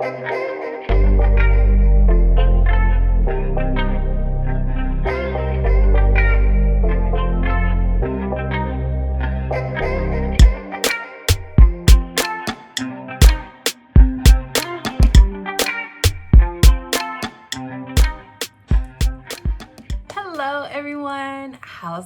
How's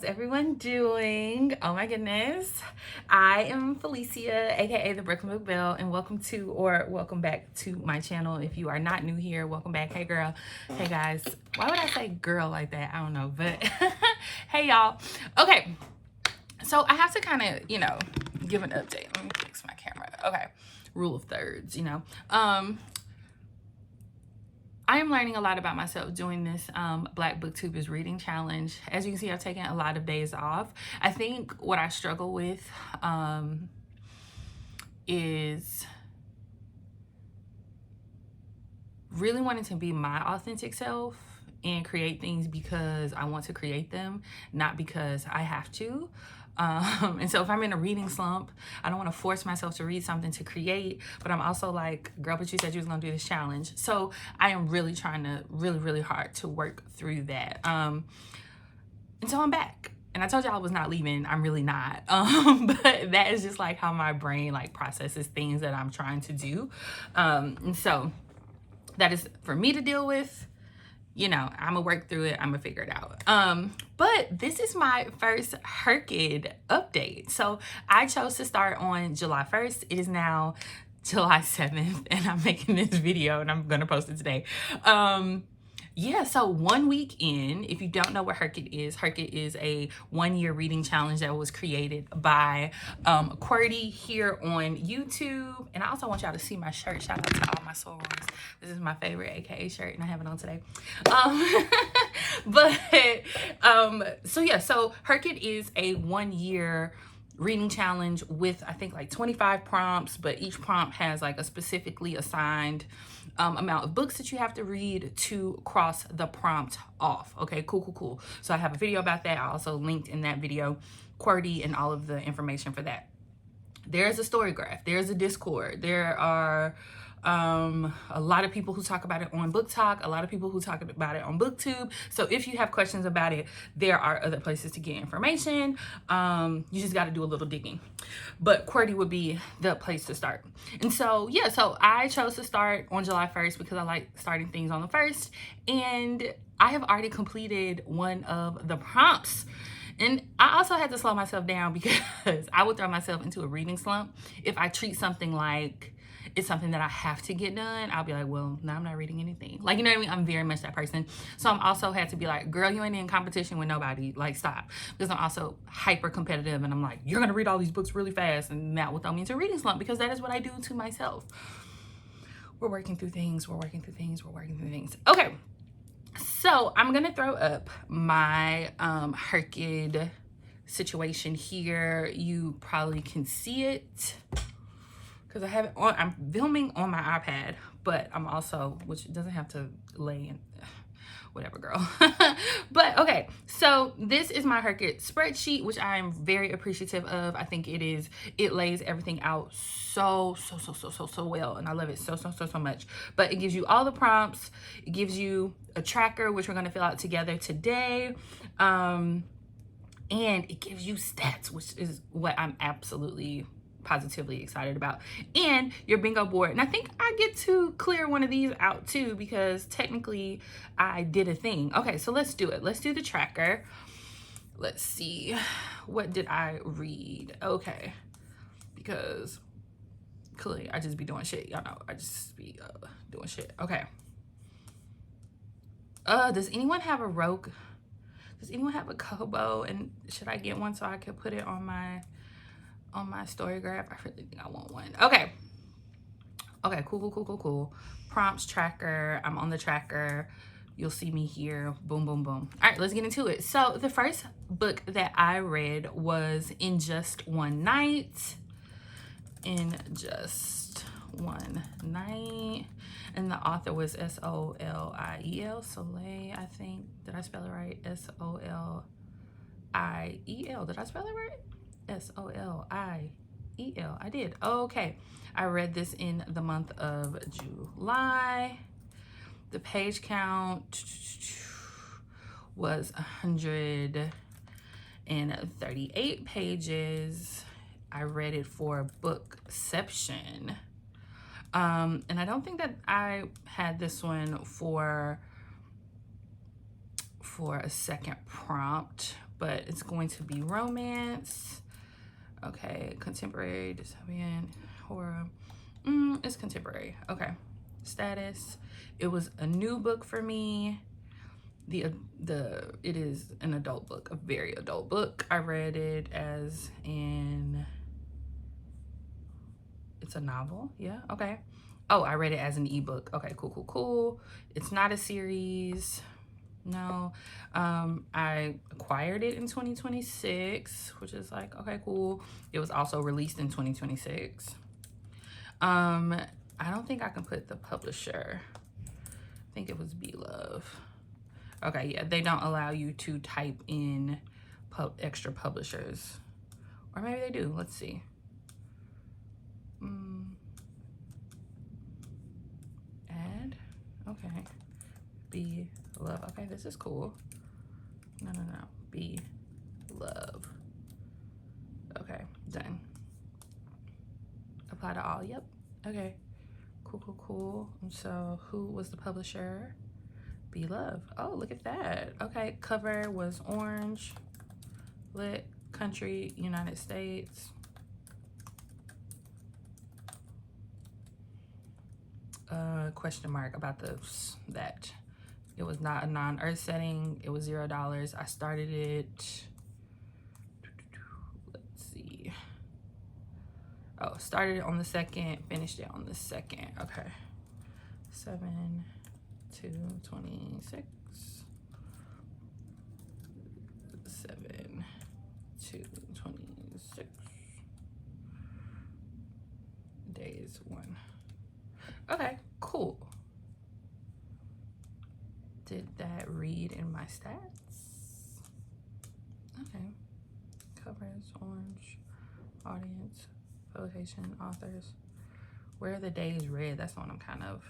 everyone doing? Oh my goodness. I am Felicia, aka the Brooklyn Book Belle, and welcome back to my channel. If you are not new here, welcome back. Hey girl, hey guys. Why would I say girl like that? I don't know, but hey y'all. Okay, so I have to kind of, give an update. Let me fix my camera. Okay, rule of thirds, I am learning a lot about myself doing this Black Booktubers reading challenge. As you can see, I've taken a lot of days off. I think what I struggle with is really wanting to be my authentic self and create things because I want to create them, not because I have to. And so if I'm in a reading slump, I don't want to force myself to read something to create, but I'm also like, girl, but you said you was gonna do this challenge. So I am really trying to really hard to work through that. And so I'm back. And I told y'all I was not leaving. I'm really not. But that is just like how my brain like processes things that I'm trying to do. And so that is for me to deal with. I'm gonna work through it. I'm gonna figure it out. But this is my first HRCYED update. So I chose to start on July 1st. It is now July 7th and I'm making this video and I'm gonna post it today. Yeah, so 1 week in, if you don't know what HRCYED is a 1-year reading challenge that was created by QWERTY here on YouTube. And I also want y'all to see my shirt. Shout out to all my sorors. This is my favorite AKA shirt and I have it on today. So HRCYED is a 1-year reading challenge with I think like 25 prompts, but each prompt has like a specifically assigned amount of books that you have to read to cross the prompt off. Okay, cool. So I have a video about that. I also linked in that video QWERTY and all of the information for that. There's a story graph, there's a Discord, there are a lot of people who talk about it on Book Talk, a lot of people who talk about it on Booktube. So if you have questions about it, there are other places to get information. You just got to do a little digging, but QWERTY would be the place to start. And so yeah, so I chose to start on July 1st because I like starting things on the 1st, and I have already completed one of the prompts. And I also had to slow myself down because I would throw myself into a reading slump if I treat something like it's something that I have to get done. I'll be like, well, no, I'm not reading anything. Like, you know what I mean? I'm very much that person. So I'm also had to be like, girl, you ain't in competition with nobody. Like, stop. Because I'm also hyper competitive and I'm like, you're going to read all these books really fast. And that will throw me into a reading slump because that is what I do to myself. We're working through things. Okay. So I'm going to throw up my HRCYED situation here. You probably can see it because I have it on. I'm filming on my iPad, but I'm also, which doesn't have to lay in, whatever, girl. But okay, so this is my HRCYED spreadsheet, which I'm very appreciative of. I think it lays everything out so well, and I love it so much. But it gives you all the prompts, it gives you a tracker, which we're going to fill out together today, and it gives you stats, which is what I'm absolutely positively excited about, and your bingo board. And I think I get to clear one of these out too because technically I did a thing. Okay, so let's do it. Let's do the tracker. Let's see, what did I read? Okay, because clearly I just be doing shit, y'all know. I just be doing shit. Okay, does anyone have a Rogue? Does anyone have a Kobo? And should I get one so I could put it on my story graph? I really think I want one. Okay, cool. Prompts tracker. I'm on the tracker. You'll see me here. Boom. All right, let's get into it. So the first book that I read was In Just One Night. And the author was Soliel. Soleil, I think. Did I spell it right? Soliel. Did I spell it right? Soliel. E-L. I did. Okay. I read this in the month of July. The page count was 138 pages. I read it for Bookception. And I don't think that I had this one for a second prompt, but it's going to be romance. Okay, contemporary, dystopian, horror. It's contemporary. Okay. Status. It was a new book for me. It is an adult book, a very adult book. I read it as it's a novel. Yeah. Okay. Oh, I read it as an ebook. Okay, cool. It's not a series. No. I acquired it in 2026, which is like, okay, cool. It was also released in 2026. I don't think I can put the publisher. I think it was Beloved. Okay, yeah, they don't allow you to type in extra publishers. Or maybe they do. Let's see. Add. Okay. Beloved. Okay, this is cool. No. Beloved. Okay, done. Apply to all. Yep. Okay. Cool. And so who was the publisher? Beloved. Oh, look at that. Okay, cover was orange. Lit. Country, United States. Question mark about that. It was not a non-earth setting. It was $0. I started it. Let's see. Oh, started it on the 2nd, finished it on the 2nd. Okay. 7/2/26. 7/2/26. Days 1. Okay, cool. Did that read in my stats? Okay. Covers, orange, audience, publication, authors. Where are the days read? That's one I'm kind of,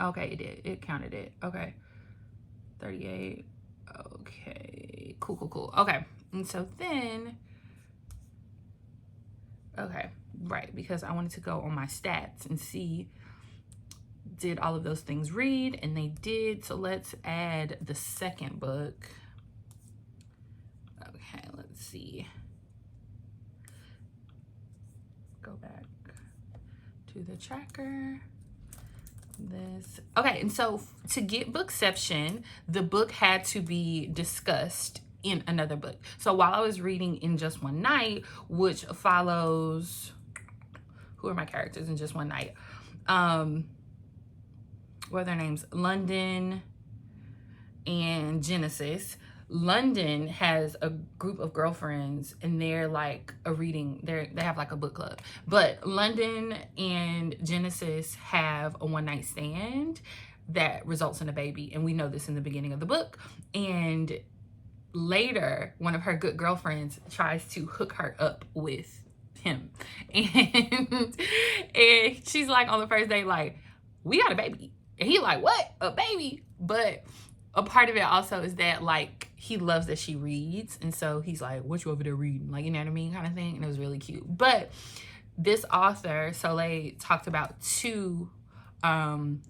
Okay, it did. It counted it. Okay. 38. Okay. Cool. Okay. And so then, okay, right, because I wanted to go on my stats and see, did all of those things read? And they did. So let's add the second book. Okay, let's see. Go back to the tracker. Okay, and so to get Bookception, the book had to be discussed in another book. So while I was reading In Just One Night, which follows, who are my characters in Just One Night? What are their names? London and Genesis. London has a group of girlfriends and they're like they have like a book club. But London and Genesis have a one-night stand that results in a baby. And we know this in the beginning of the book. And later, one of her good girlfriends tries to hook her up with him. And she's like on the first day, like, we got a baby. And he like, what? A baby? But a part of it also is that like he loves that she reads, and so he's like, what you over there reading? Like, you know what I mean, kind of thing. And it was really cute. But this author Soliel talked about 2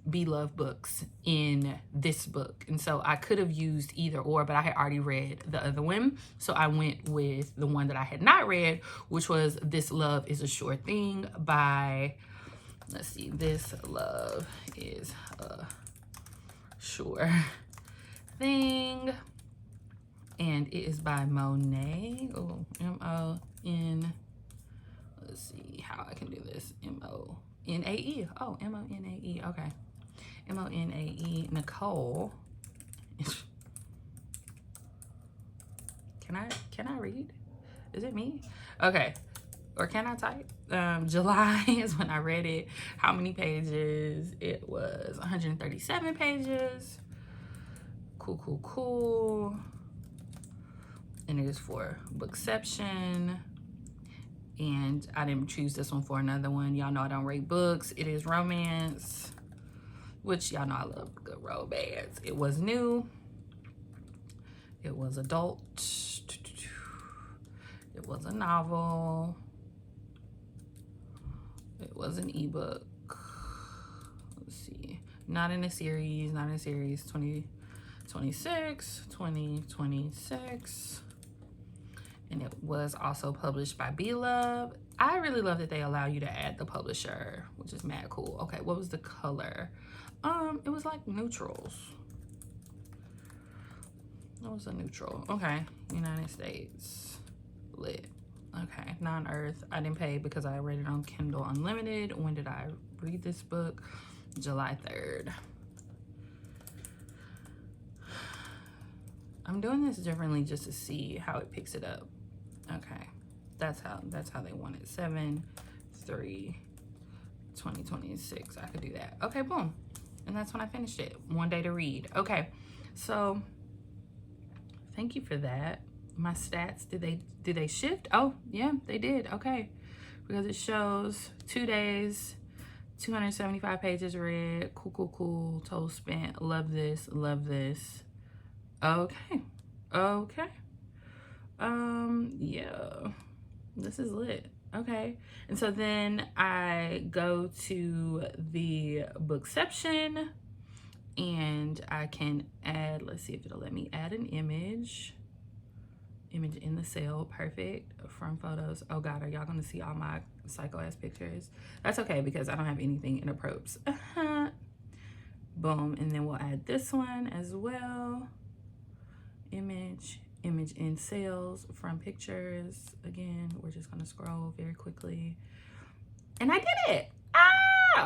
Beloved books in this book, and so I could have used either or, but I had already read the other one, so I went with the one that I had not read, which was This Love Is a Sure Thing by, let's see, This Love Is a Sure Thing, and it is by Monae. Oh, M-O-N, let's see how I can do this. M-O-N-A-E. Oh, M-O-N-A-E. Okay. M-O-N-A-E. Nicole. Can I read? Is it me? Okay. Or can I type? July is when I read it. How many pages? It was 137 pages. Cool. and it is for Bookception. And I didn't choose this one for another one. Y'all know I don't rate books. It is romance, which y'all know I love good romance. It was new. It was adult. It was a novel. It was an ebook. Let's see. Not in a series. 2026. And it was also published by B-Love. I really love that they allow you to add the publisher, which is mad cool. Okay, what was the color? It was like neutrals. It was a neutral. Okay, United States. Lit. Okay, non-earth. I didn't pay because I read it on Kindle Unlimited. When did I read this book? July 3rd. I'm doing this differently just to see how it picks it up. Okay, that's how they want it. 7/3/2026. I could do that. Okay, boom. And that's when I finished it. One day to read. Okay, so thank you for that. My stats, did they shift? Oh yeah, they did. Okay, because it shows 2 days, 275 pages read. Cool. Total spent. Love this. Okay. Yeah, this is lit. Okay, and so then I go to the Bookception and I can add, let's see if it'll let me add an image in the sale. Perfect. From photos. Oh god, are y'all gonna see all my psycho ass pictures? That's okay because I don't have anything in approps. Boom. And then we'll add this one as well. Image in sales from pictures. Again, we're just gonna scroll very quickly. And I did it.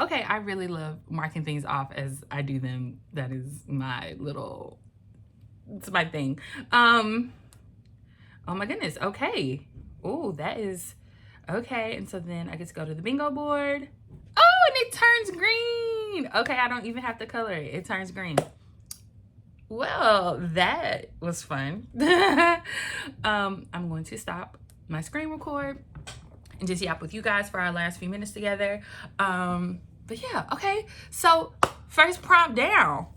Okay, I really love marking things off as I do them. That is my little, it's my thing. Oh my goodness. Okay. Oh, that is okay. And so then I get to go to the bingo board. Oh, and it turns green. Okay, I don't even have to color it. It turns green. Well, that was fun. I'm going to stop my screen record and just yap with you guys for our last few minutes together. But yeah, okay. So first prompt down.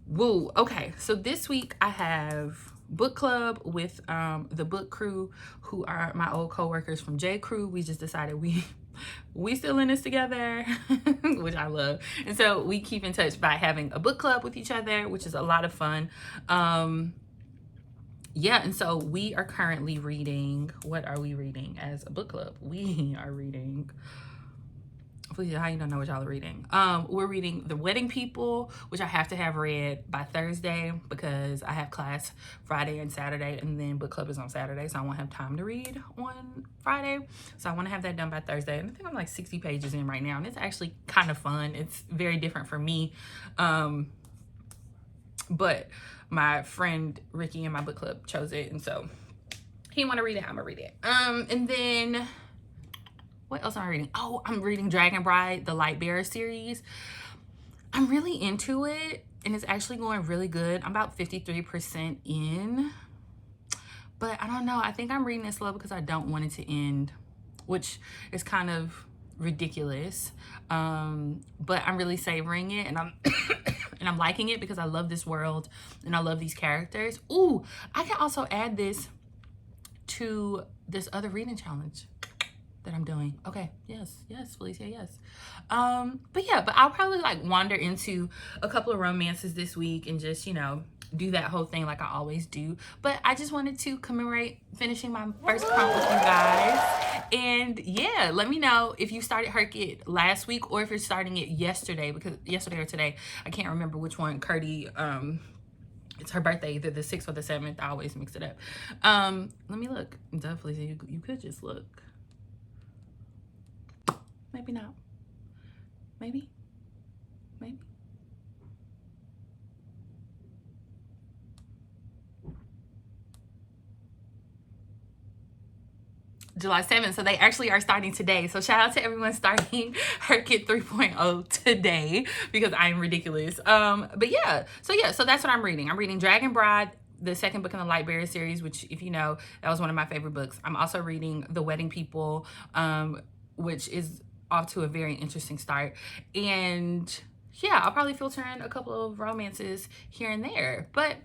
Woo. Okay, so this week I have book club with the book crew, who are my old co-workers from J Crew. We just decided we still in this together, which I love. And so we keep in touch by having a book club with each other, which is a lot of fun. Yeah, and so we are currently reading, what are we reading as a book club? We are reading, please, how you don't know what y'all are reading? We're reading The Wedding People, which I have to have read by Thursday because I have class Friday and Saturday, and then book club is on Saturday, so I won't have time to read on Friday. So I want to have that done by Thursday. And I think I'm like 60 pages in right now, and it's actually kind of fun. It's very different for me. But my friend Ricky in my book club chose it, and so he want to read it, I'm gonna read it. And then what else am I reading? Oh, I'm reading Dragon Bride, the Lightbearer series. I'm really into it, and it's actually going really good. I'm about 53% in, but I don't know. I think I'm reading it slow because I don't want it to end, which is kind of ridiculous. But I'm really savoring it, and I'm and I'm liking it because I love this world and I love these characters. Ooh, I can also add this to this other reading challenge that I'm doing. Okay, yes, Felicia, yes. But yeah, but I'll probably like wander into a couple of romances this week and just, you know, do that whole thing like I always do. But I just wanted to commemorate finishing my first prompt with you guys. And yeah, let me know if you started HRCYED last week or if you're starting it yesterday, because yesterday or today, I can't remember which one. Curdy, it's her birthday, either the 6th or the 7th. I always mix it up. Let me look. Definitely, you could just look. Maybe not. Maybe. July 7th. So they actually are starting today. So shout out to everyone starting HRCYED 3.0 today because I am ridiculous. But yeah, so that's what I'm reading. I'm reading Dragon Bride, the second book in the Lightbearer series, which, if you know, that was one of my favorite books. I'm also reading The Wedding People, which is off to a very interesting start. And yeah, I'll probably filter in a couple of romances here and there. But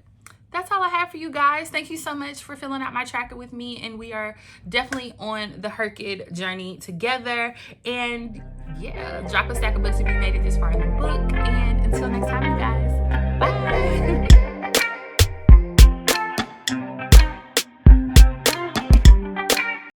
that's all I have for you guys. Thank you so much for filling out my tracker with me. And we are definitely on the HRCYED journey together. And yeah, drop a stack of books if you made it this far in the book. And until next time.